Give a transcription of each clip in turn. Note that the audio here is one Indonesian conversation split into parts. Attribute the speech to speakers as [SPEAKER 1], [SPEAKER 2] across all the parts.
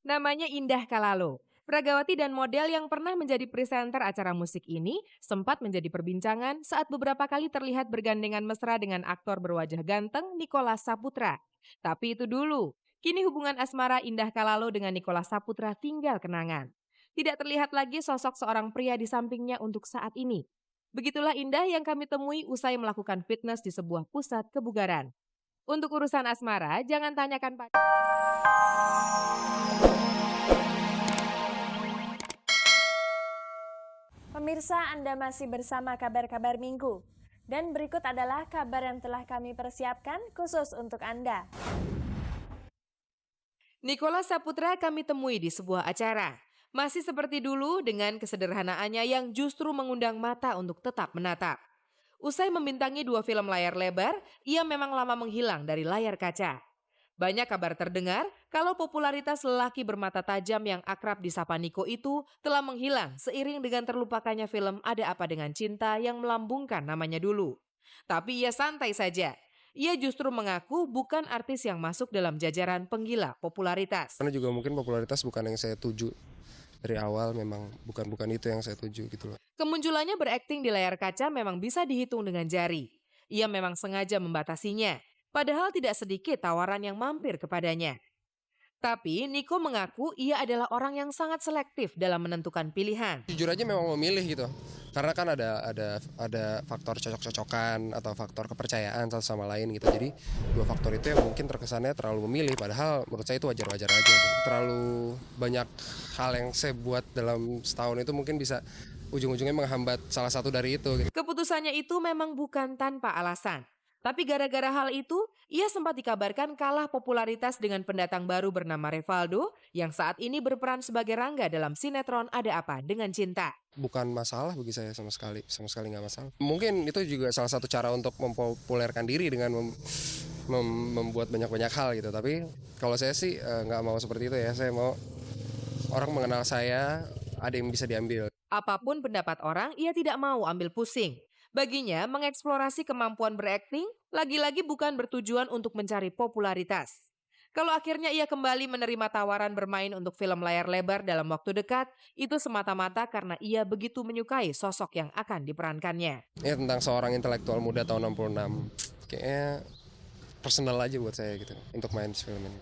[SPEAKER 1] Namanya Indah Kalalo. Pragawati dan model yang pernah menjadi presenter acara musik ini sempat menjadi perbincangan saat beberapa kali terlihat bergandengan mesra dengan aktor berwajah ganteng Nicholas Saputra. Tapi itu dulu, kini hubungan asmara Indah Kalalo dengan Nicholas Saputra tinggal kenangan. Tidak terlihat lagi sosok seorang pria di sampingnya untuk saat ini. Begitulah Indah yang kami temui usai melakukan fitness di sebuah pusat kebugaran. Untuk urusan asmara, jangan tanyakan pada...
[SPEAKER 2] Pemirsa, Anda masih bersama kabar-kabar minggu. Dan berikut adalah kabar yang telah kami persiapkan khusus untuk Anda.
[SPEAKER 1] Nicholas Saputra kami temui di sebuah acara. Masih seperti dulu dengan kesederhanaannya yang justru mengundang mata untuk tetap menatap. Usai membintangi 2 film layar lebar, ia memang lama menghilang dari layar kaca. Banyak kabar terdengar kalau popularitas lelaki bermata tajam yang akrab disapa Niko itu telah menghilang seiring dengan terlupakannya film Ada Apa Dengan Cinta yang melambungkan namanya dulu. Tapi ia santai saja. Ia justru mengaku bukan artis yang masuk dalam jajaran penggila popularitas.
[SPEAKER 3] Karena juga mungkin popularitas bukan yang saya tuju. Dari awal memang bukan itu yang saya tuju gitu loh.
[SPEAKER 1] Kemunculannya berakting di layar kaca memang bisa dihitung dengan jari. Ia memang sengaja membatasinya. Padahal tidak sedikit tawaran yang mampir kepadanya. Tapi Niko mengaku ia adalah orang yang sangat selektif dalam menentukan pilihan.
[SPEAKER 3] Jujur aja memang memilih gitu. Karena kan ada faktor cocok-cocokan atau faktor kepercayaan satu sama lain gitu. Jadi 2 faktor itu yang mungkin terkesannya terlalu memilih. Padahal menurut saya itu wajar-wajar aja. Terlalu banyak hal yang saya buat dalam setahun itu mungkin bisa ujung-ujungnya menghambat salah satu dari itu.
[SPEAKER 1] Keputusannya itu memang bukan tanpa alasan. Tapi gara-gara hal itu, ia sempat dikabarkan kalah popularitas dengan pendatang baru bernama Revaldo yang saat ini berperan sebagai Rangga dalam sinetron Ada Apa Dengan Cinta.
[SPEAKER 3] Bukan masalah bagi saya sama sekali nggak masalah. Mungkin itu juga salah satu cara untuk mempopulerkan diri dengan membuat banyak hal gitu. Tapi kalau saya sih nggak mau seperti itu ya. Saya mau orang mengenal saya, ada yang bisa diambil.
[SPEAKER 1] Apapun pendapat orang, ia tidak mau ambil pusing. Baginya, mengeksplorasi kemampuan berakting lagi-lagi bukan bertujuan untuk mencari popularitas. Kalau akhirnya ia kembali menerima tawaran bermain untuk film layar lebar dalam waktu dekat, itu semata-mata karena ia begitu menyukai sosok yang akan diperankannya.
[SPEAKER 3] Ya tentang seorang intelektual muda tahun 66. Kayaknya personal aja buat saya gitu untuk main di film ini.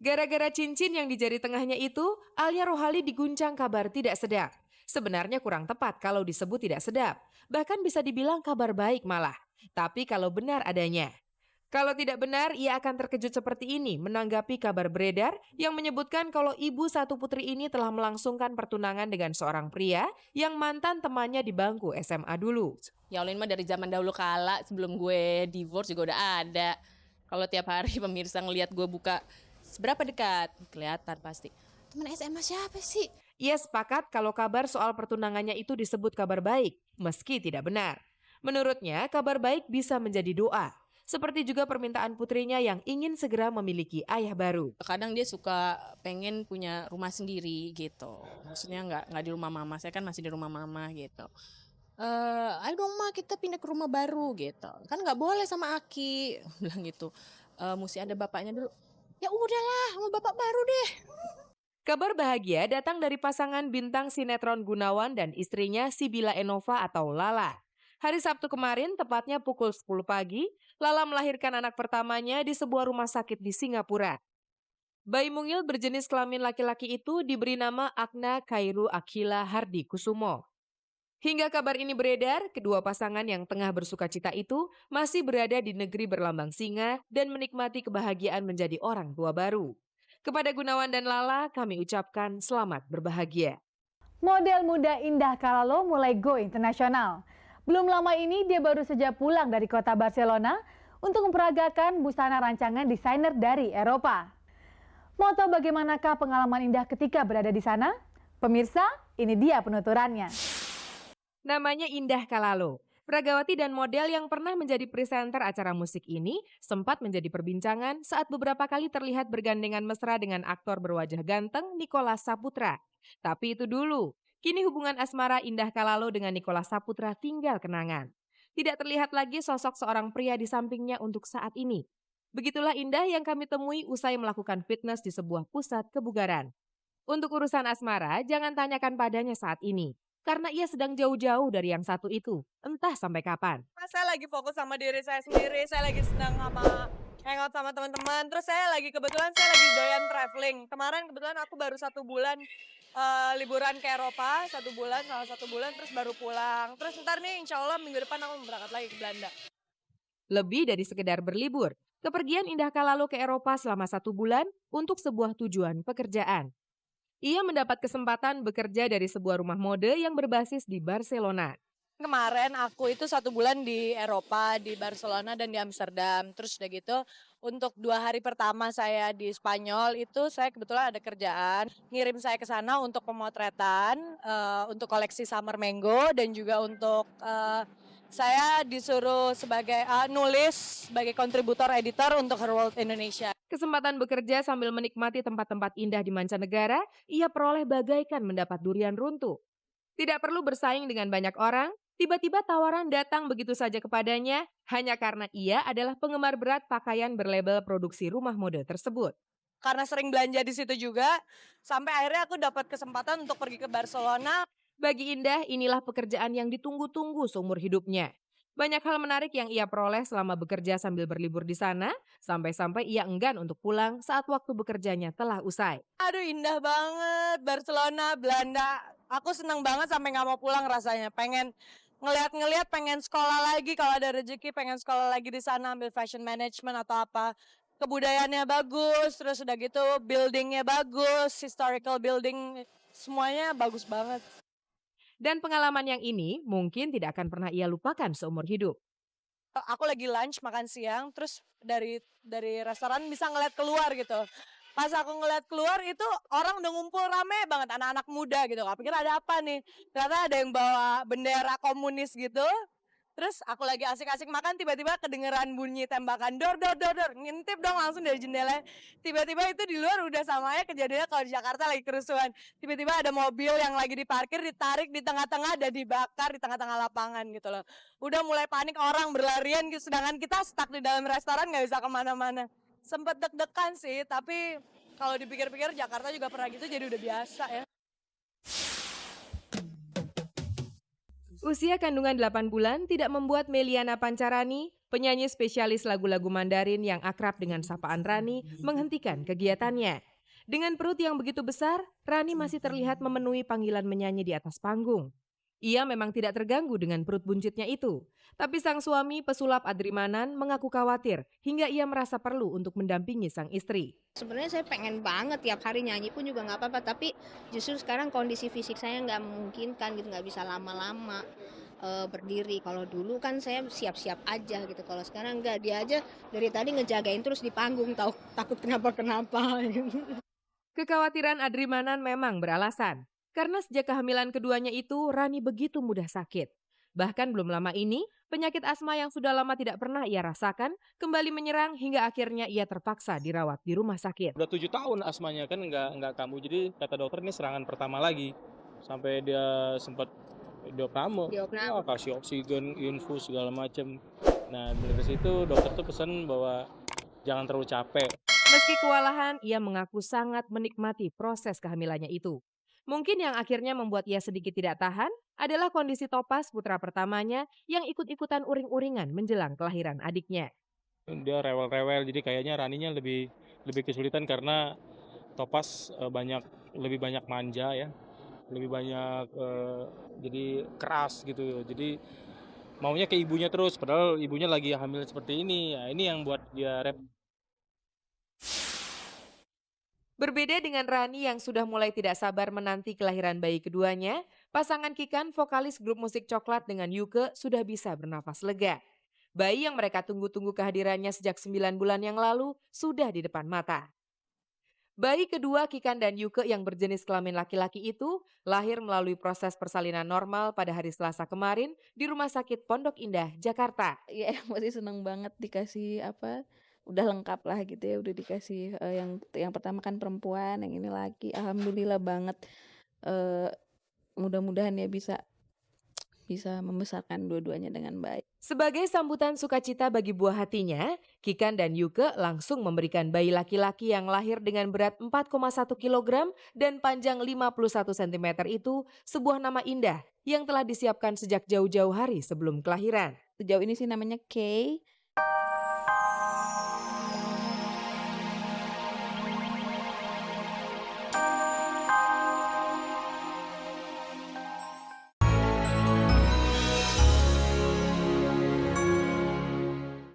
[SPEAKER 1] Gara-gara cincin yang di jari tengahnya itu, Alia Rohali diguncang kabar tidak sedap. Sebenarnya kurang tepat kalau disebut tidak sedap. Bahkan bisa dibilang kabar baik malah. Tapi kalau benar adanya. Kalau tidak benar, ia akan terkejut seperti ini menanggapi kabar beredar yang menyebutkan kalau ibu satu putri ini telah melangsungkan pertunangan dengan seorang pria yang mantan temannya di bangku SMA dulu.
[SPEAKER 4] Ya Olin mah dari zaman dahulu kala sebelum gue divorce juga udah ada. Kalau tiap hari pemirsa ngelihat gue buka seberapa dekat, kelihatan pasti. Teman SMA siapa sih?
[SPEAKER 1] Ia sepakat kalau kabar soal pertunangannya itu disebut kabar baik, meski tidak benar. Menurutnya, kabar baik bisa menjadi doa. Seperti juga permintaan putrinya yang ingin segera memiliki ayah baru.
[SPEAKER 4] Kadang dia suka pengen punya rumah sendiri gitu. Maksudnya nggak di rumah mama, saya kan masih di rumah mama gitu. Ayo dong ma, kita pindah ke rumah baru gitu. Kan nggak boleh sama Aki, bilang gitu. Mesti ada bapaknya dulu. Ya udahlah, sama bapak baru deh.
[SPEAKER 1] Kabar bahagia datang dari pasangan bintang sinetron Gunawan dan istrinya Sibila Enova atau Lala. Hari Sabtu kemarin, tepatnya pukul 10 pagi, Lala melahirkan anak pertamanya di sebuah rumah sakit di Singapura. Bayi mungil berjenis kelamin laki-laki itu diberi nama Agna Khairu Akhila Hardi Kusumo. Hingga kabar ini beredar, kedua pasangan yang tengah bersukacita itu masih berada di negeri berlambang singa dan menikmati kebahagiaan menjadi orang tua baru. Kepada Gunawan dan Lala, kami ucapkan selamat berbahagia.
[SPEAKER 5] Model muda Indah Kalalo mulai go internasional. Belum lama ini dia baru saja pulang dari kota Barcelona untuk memperagakan busana rancangan desainer dari Eropa. Mau tahu bagaimanakah pengalaman Indah ketika berada di sana? Pemirsa, ini dia penuturannya.
[SPEAKER 1] Namanya Indah Kalalo. Pragawati dan model yang pernah menjadi presenter acara musik ini sempat menjadi perbincangan saat beberapa kali terlihat bergandengan mesra dengan aktor berwajah ganteng Nicholas Saputra. Tapi itu dulu, kini hubungan asmara Indah Kalalo dengan Nicholas Saputra tinggal kenangan. Tidak terlihat lagi sosok seorang pria di sampingnya untuk saat ini. Begitulah Indah yang kami temui usai melakukan fitness di sebuah pusat kebugaran. Untuk urusan asmara, jangan tanyakan padanya saat ini. Karena ia sedang jauh-jauh dari yang satu itu, entah sampai kapan.
[SPEAKER 6] Saya lagi fokus sama diri saya sendiri, saya lagi senang sama hangout sama teman-teman. Terus kebetulan saya lagi doyan traveling. Kemarin kebetulan aku baru 1 bulan liburan ke Eropa, 1 bulan, salah 1 bulan, terus baru pulang. Terus ntar nih insya Allah minggu depan aku mau berangkat lagi ke Belanda.
[SPEAKER 1] Lebih dari sekedar berlibur, kepergian Indah Kalalo ke Eropa selama 1 bulan untuk sebuah tujuan pekerjaan. Ia mendapat kesempatan bekerja dari sebuah rumah mode yang berbasis di Barcelona.
[SPEAKER 6] Kemarin aku itu 1 bulan di Eropa, di Barcelona dan di Amsterdam. Terus udah gitu, untuk 2 hari pertama saya di Spanyol itu saya kebetulan ada kerjaan. Ngirim saya ke sana untuk pemotretan, untuk koleksi Summer Mango dan juga untuk saya disuruh nulis sebagai kontributor editor untuk Her World Indonesia.
[SPEAKER 1] Kesempatan bekerja sambil menikmati tempat-tempat indah di mancanegara, ia peroleh bagaikan mendapat durian runtuh. Tidak perlu bersaing dengan banyak orang, tiba-tiba tawaran datang begitu saja kepadanya hanya karena ia adalah penggemar berat pakaian berlabel produksi rumah mode tersebut.
[SPEAKER 6] Karena sering belanja di situ juga, sampai akhirnya aku dapat kesempatan untuk pergi ke Barcelona.
[SPEAKER 1] Bagi Indah, inilah pekerjaan yang ditunggu-tunggu seumur hidupnya. Banyak hal menarik yang ia peroleh selama bekerja sambil berlibur di sana, sampai-sampai ia enggan untuk pulang saat waktu bekerjanya telah usai.
[SPEAKER 6] Aduh indah banget, Barcelona, Belanda. Aku senang banget sampai nggak mau pulang rasanya. Pengen ngeliat-ngeliat, pengen sekolah lagi kalau ada rezeki, pengen sekolah lagi di sana ambil fashion management atau apa. Kebudayaannya bagus, terus udah gitu buildingnya bagus, historical building, semuanya bagus banget.
[SPEAKER 1] Dan pengalaman yang ini mungkin tidak akan pernah ia lupakan seumur hidup.
[SPEAKER 6] Aku lagi lunch makan siang, terus dari restoran bisa ngeliat keluar gitu. Pas aku ngeliat keluar itu orang udah ngumpul rame banget, anak-anak muda gitu. Aku pikir ada apa nih, ternyata ada yang bawa bendera komunis gitu. Terus aku lagi asik-asik makan, tiba-tiba kedengeran bunyi tembakan, dor, ngintip dong langsung dari jendela. Tiba-tiba itu di luar udah sama aja kejadiannya kalau di Jakarta lagi kerusuhan. Tiba-tiba ada mobil yang lagi diparkir, ditarik di tengah-tengah dan dibakar di tengah-tengah lapangan gitu loh. Udah mulai panik orang berlarian, sedangkan kita stuck di dalam restoran gak bisa kemana-mana. Sempet deg-degan sih, tapi kalau dipikir-pikir Jakarta juga pernah gitu jadi udah biasa ya.
[SPEAKER 1] Usia kandungan 8 bulan tidak membuat Meliana Pancarani, penyanyi spesialis lagu-lagu Mandarin yang akrab dengan sapaan Rani, menghentikan kegiatannya. Dengan perut yang begitu besar, Rani masih terlihat memenuhi panggilan menyanyi di atas panggung. Ia memang tidak terganggu dengan perut buncitnya itu. Tapi sang suami, pesulap Adrimanan, mengaku khawatir hingga ia merasa perlu untuk mendampingi sang istri.
[SPEAKER 7] Sebenarnya saya pengen banget tiap hari nyanyi pun juga nggak apa-apa, tapi justru sekarang kondisi fisik saya nggak memungkinkan gitu, nggak bisa lama-lama berdiri. Kalau dulu kan saya siap-siap aja gitu, kalau sekarang nggak, dia aja dari tadi ngejagain terus di panggung, takut kenapa-kenapa.
[SPEAKER 1] Kekhawatiran Adrimanan memang beralasan. Karena sejak kehamilan keduanya itu, Rani begitu mudah sakit. Bahkan belum lama ini, penyakit asma yang sudah lama tidak pernah ia rasakan kembali menyerang hingga akhirnya ia terpaksa dirawat di rumah sakit.
[SPEAKER 8] Udah 7 tahun asmanya kan nggak kambuh, jadi kata dokter ini serangan pertama lagi. Sampai dia sempat diopname, ya, kasih oksigen, infus segala macam. Nah dari situ dokter tuh pesan bahwa jangan terlalu capek.
[SPEAKER 1] Meski kewalahan, ia mengaku sangat menikmati proses kehamilannya itu. Mungkin yang akhirnya membuat ia sedikit tidak tahan adalah kondisi Topas, putra pertamanya, yang ikut-ikutan uring-uringan menjelang kelahiran adiknya.
[SPEAKER 8] Dia rewel-rewel, jadi kayaknya Raninya lebih kesulitan karena Topas lebih banyak manja ya, lebih banyak jadi keras gitu. Jadi maunya ke ibunya terus, padahal ibunya lagi hamil seperti ini. Ya, ini yang buat dia
[SPEAKER 1] Berbeda dengan Rani yang sudah mulai tidak sabar menanti kelahiran bayi keduanya, pasangan Kikan, vokalis grup musik Coklat dengan Yuke sudah bisa bernafas lega. Bayi yang mereka tunggu-tunggu kehadirannya sejak 9 bulan yang lalu sudah di depan mata. Bayi kedua Kikan dan Yuke yang berjenis kelamin laki-laki itu lahir melalui proses persalinan normal pada hari Selasa kemarin di Rumah Sakit Pondok Indah, Jakarta.
[SPEAKER 9] Ya masih seneng banget dikasih udah lengkap lah gitu ya, udah dikasih yang pertama kan perempuan, yang ini laki. Alhamdulillah banget, mudah-mudahan ya bisa bisa membesarkan dua-duanya dengan baik.
[SPEAKER 1] Sebagai sambutan sukacita bagi buah hatinya, Kikan dan Yuke langsung memberikan bayi laki-laki yang lahir dengan berat 4,1 kg dan panjang 51 cm itu sebuah nama indah yang telah disiapkan sejak jauh-jauh hari sebelum kelahiran.
[SPEAKER 9] Sejauh ini sih namanya Kay.